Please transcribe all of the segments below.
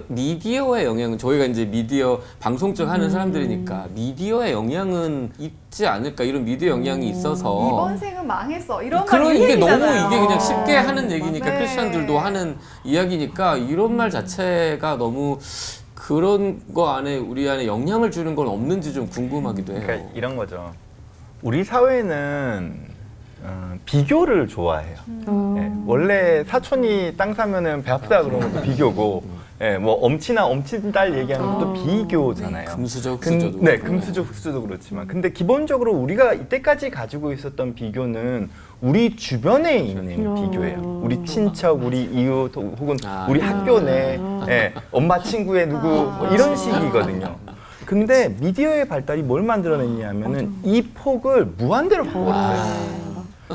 미디어의 영향은 저희가 이제 미디어 방송 쪽 하는 사람들이니까 미디어의 영향은 있지 않을까 이런 미디어 영향이 있어서 이번 생은 망했어 이런 그런 말 이게 너무 유행이잖아요. 이게 그냥 쉽게 하는 얘기니까 맞아요. 크리스천들도 하는 이야기니까 이런 말 자체가 너무 그런 거 안에 우리 안에 영향을 주는 건 없는지 좀 궁금하기도 해요. 그러니까 이런 거죠. 우리 사회는 비교를 좋아해요. 예, 원래 사촌이 땅 사면은 배 아프다 그러는 것도 비교고, 예, 뭐 엄친아 엄친딸 얘기하는 것도 비교잖아요. 금수저 흑수저도 네, 그렇고. 금수저 흑수저도 그렇지만, 근데 기본적으로 우리가 이때까지 가지고 있었던 비교는 우리 주변에 있는 비교예요. 우리 친척, 우리 이웃, 혹은 우리 학교 내, 예, 엄마 친구의 누구 뭐 이런 식이거든요. 근데 미디어의 발달이 뭘 만들어냈냐면은 이 폭을 무한대로 바꿔버렸어요.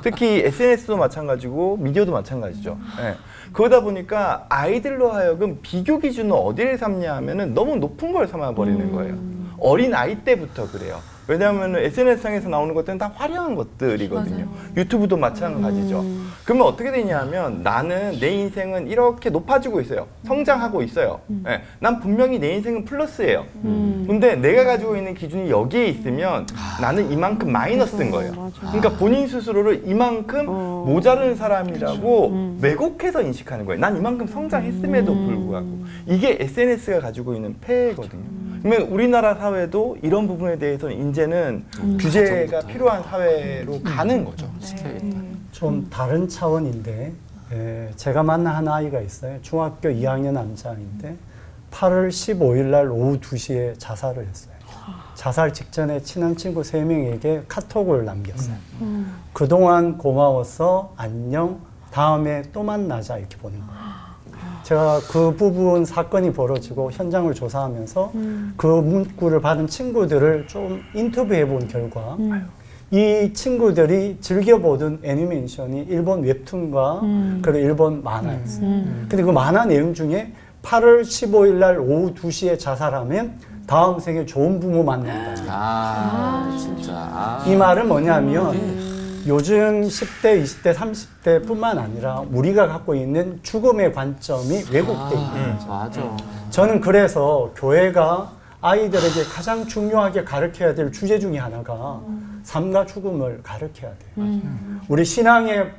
특히 SNS도 마찬가지고 미디어도 마찬가지죠. 예. 그러다 보니까 아이들로 하여금 비교 기준은 어디를 삼냐 하면은 너무 높은 걸 삼아버리는 거예요. 어린 아이 때부터 그래요. 왜냐하면 SNS상에서 나오는 것들은 다 화려한 것들이거든요. 유튜브도 마찬가지죠. 그러면 어떻게 되냐면 나는 내 인생은 이렇게 높아지고 있어요. 성장하고 있어요. 예. 난 분명히 내 인생은 플러스예요. 근데 내가 가지고 있는 기준이 여기에 있으면 나는 이만큼 마이너스인 거예요. 그러니까 본인 스스로를 이만큼 모자른 사람이라고 왜곡해서 인식하는 거예요. 난 이만큼 성장했음에도 불구하고. 이게 SNS가 가지고 있는 폐해거든요. 그러면 우리나라 사회도 이런 부분에 대해서는 이제는 규제가 필요한 사회로 가는 거죠. 좀 다른 차원인데 제가 만난 한 아이가 있어요. 중학교 2학년 남자인데 8월 15일 날 오후 2시에 자살을 했어요. 자살 직전에 친한 친구 3명에게 카톡을 남겼어요. 그동안 고마워서 안녕, 다음에 또 만나자 이렇게 보낸 거예요. 제가 그 부분 사건이 벌어지고 현장을 조사하면서 그 문구를 받은 친구들을 좀 인터뷰해 본 결과 이 친구들이 즐겨보던 애니메이션이 일본 웹툰과 그리고 일본 만화였어요. 근데 그 만화 내용 중에 8월 15일 날 오후 2시에 자살하면 다음 생에 좋은 부모 만난다. 진짜. 이 말은 뭐냐면 요즘 10대, 20대, 30대 뿐만 아니라 우리가 갖고 있는 죽음의 관점이 왜곡되어 있는 거죠. 맞아. 저는 그래서 교회가 아이들에게 가장 중요하게 가르쳐야 될 주제 중에 하나가 삶과 죽음을 가르쳐야 돼요. 우리 신앙의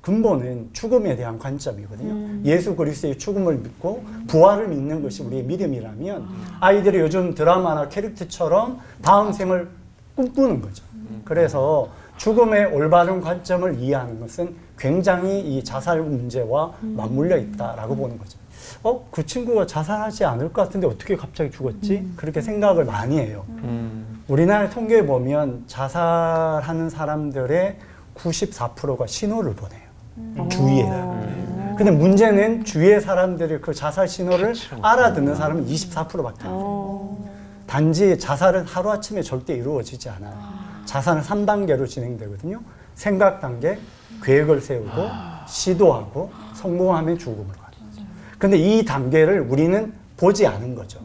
근본은 죽음에 대한 관점이거든요. 예수 그리스도의 죽음을 믿고 부활을 믿는 것이 우리의 믿음이라면 아이들이 요즘 드라마나 캐릭터처럼 다음 생을 꿈꾸는 거죠. 그래서 죽음의 올바른 관점을 이해하는 것은 굉장히 이 자살 문제와 맞물려 있다라고 보는 거죠. 그 친구가 자살하지 않을 것 같은데 어떻게 갑자기 죽었지? 그렇게 생각을 많이 해요. 우리나라 통계에 보면 자살하는 사람들의 94%가 신호를 보내요. 주위에다가. 근데 문제는 주위의 사람들이 그 자살 신호를 알아듣는 사람은 24%밖에 안 돼요. 단지 자살은 하루아침에 절대 이루어지지 않아요. 자살은 3단계로 진행되거든요. 생각 단계, 계획을 세우고 시도하고 성공하면 죽음으로 가죠. 근데 이 단계를 우리는 보지 않은 거죠.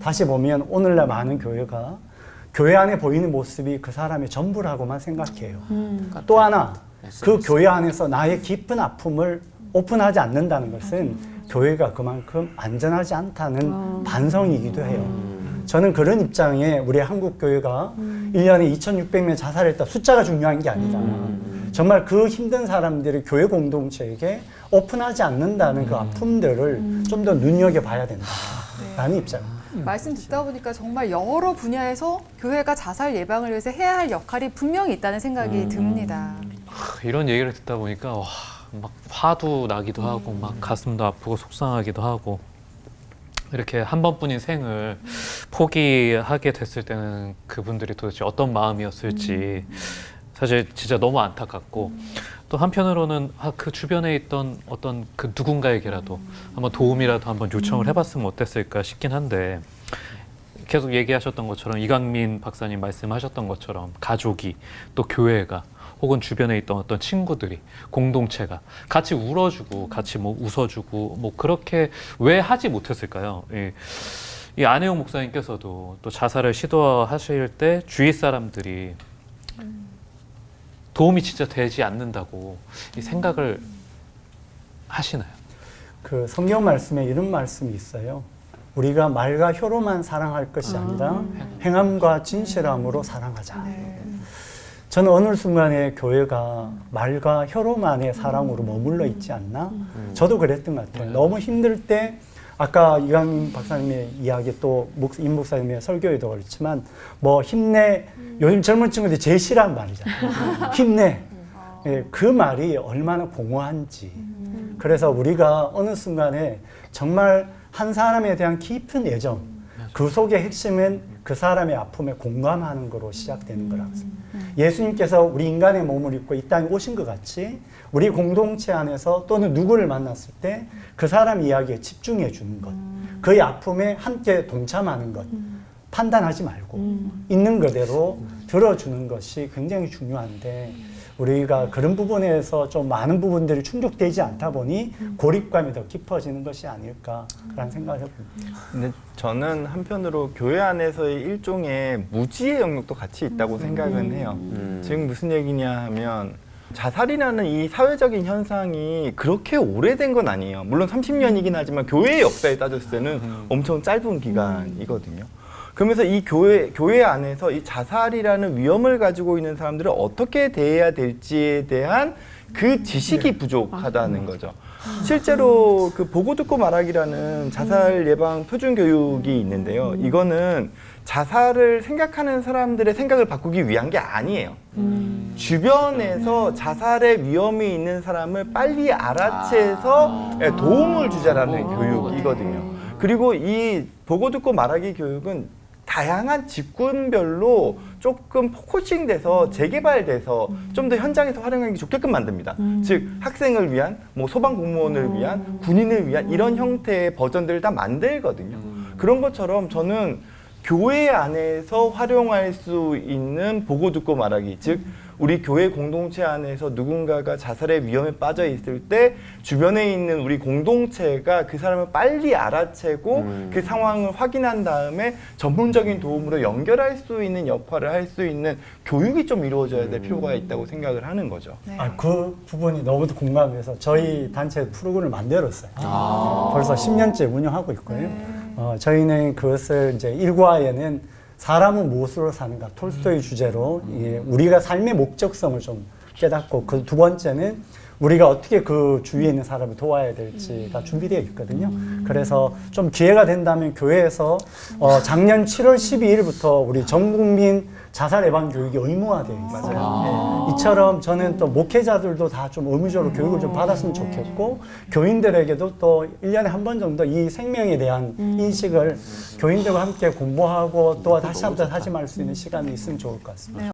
다시 보면 오늘날 많은 교회가 교회 안에 보이는 모습이 그 사람의 전부라고만 생각해요. 또 하나, 그 교회 안에서 나의 깊은 아픔을 오픈하지 않는다는 것은 교회가 그만큼 안전하지 않다는 반성이기도 해요. 저는 그런 입장에 우리 한국 교회가 1년에 2,600명 자살했다. 숫자가 중요한 게 아니라 정말 그 힘든 사람들이 교회 공동체에게 오픈하지 않는다는 그 아픔들을 좀 더 눈여겨봐야 된다라는 입장입니다. 말씀 듣다 보니까 정말 여러 분야에서 교회가 자살 예방을 위해서 해야 할 역할이 분명히 있다는 생각이 듭니다. 이런 얘기를 듣다 보니까 와, 막 화도 나기도 하고 막 가슴도 아프고 속상하기도 하고 이렇게 한 번뿐인 생을 포기하게 됐을 때는 그분들이 도대체 어떤 마음이었을지 사실 진짜 너무 안타깝고 또 한편으로는 그 주변에 있던 어떤 그 누군가에게라도 한번 도움이라도 한번 요청을 해봤으면 어땠을까 싶긴 한데 계속 얘기하셨던 것처럼 이강민 박사님 말씀하셨던 것처럼 가족이 또 교회가 혹은 주변에 있던 어떤 친구들이 공동체가 같이 울어주고 같이 뭐 웃어주고 뭐 그렇게 왜 하지 못했을까요? 이 안혜영 목사님께서도 또 자살을 시도하실 때 주위 사람들이 도움이 진짜 되지 않는다고 이 생각을 하시나요? 그 성경 말씀에 이런 말씀이 있어요. 우리가 말과 혀로만 사랑할 것이 아니라 행함과 진실함으로 사랑하자. 저는 어느 순간에 교회가 말과 혀로만의 사랑으로 머물러 있지 않나? 저도 그랬던 것 같아요. 너무 힘들 때 아까 이강민 박사님의 이야기 또 임 목사님의 설교에도 그렇지만 뭐 힘내 요즘 젊은 친구들이 제일 싫어하는 말이잖아요. 힘내. 예, 그 말이 얼마나 공허한지. 그래서 우리가 어느 순간에 정말 한 사람에 대한 깊은 애정, 그 속의 핵심은 그 사람의 아픔에 공감하는 거로 시작되는 거라고 생각합니다. 예수님께서 우리 인간의 몸을 입고 이 땅에 오신 것 같이 우리 공동체 안에서 또는 누구를 만났을 때 그 사람 이야기에 집중해 주는 것, 그의 아픔에 함께 동참하는 것, 판단하지 말고 있는 그대로 들어주는 것이 굉장히 중요한데 우리가 그런 부분에서 좀 많은 부분들이 충족되지 않다 보니 고립감이 더 깊어지는 것이 아닐까라는 생각을 해봅니다. 근데 저는 한편으로 교회 안에서의 일종의 무지의 영역도 같이 있다고 생각은 해요. 지금 무슨 얘기냐 하면 자살이라는 이 사회적인 현상이 그렇게 오래된 건 아니에요. 물론 30년이긴 하지만 교회의 역사에 따졌을 때는 엄청 짧은 기간이거든요. 그러면서 이 교회 안에서 이 자살이라는 위험을 가지고 있는 사람들을 어떻게 대해야 될지에 대한 그 지식이 부족하다는 거죠. 실제로 그 보고 듣고 말하기라는 자살 예방 표준 교육이 있는데요. 이거는 자살을 생각하는 사람들의 생각을 바꾸기 위한 게 아니에요. 주변에서 자살의 위험이 있는 사람을 빨리 알아채서 도움을 주자라는 교육이거든요. 그리고 이 보고 듣고 말하기 교육은 다양한 직군별로 조금 포커싱돼서 재개발돼서 좀 더 현장에서 활용하기 좋게끔 만듭니다. 즉 학생을 위한, 뭐 소방 공무원을 위한, 군인을 위한 이런 형태의 버전들을 다 만들거든요. 그런 것처럼 저는 교회 안에서 활용할 수 있는 보고 듣고 말하기, 즉 우리 교회 공동체 안에서 누군가가 자살의 위험에 빠져 있을 때 주변에 있는 우리 공동체가 그 사람을 빨리 알아채고 그 상황을 확인한 다음에 전문적인 도움으로 연결할 수 있는 역할을 할 수 있는 교육이 좀 이루어져야 될 필요가 있다고 생각을 하는 거죠. 네. 그 부분이 너무 공감해서 저희 단체 프로그램을 만들었어요. 벌써 10년째 운영하고 있고요. 저희는 그것을 이제 1과에는 사람은 무엇으로 사는가 톨스토이 주제로 우리가 삶의 목적성을 좀 깨닫고 그 두 번째는 우리가 어떻게 그 주위에 있는 사람을 도와야 될지가 준비되어 있거든요. 그래서 좀 기회가 된다면 교회에서 작년 7월 12일부터 우리 전 국민 자살 예방 교육이 의무화되어 있어요. 이처럼 저는 또 목회자들도 다 좀 의무적으로 교육을 좀 받았으면 좋겠고 교인들에게도 또 1년에 한 번 정도 이 생명에 대한 인식을 교인들과 함께 공부하고 또 다시 한번 다짐할 수 있는 시간이 있으면 좋을 것 같습니다.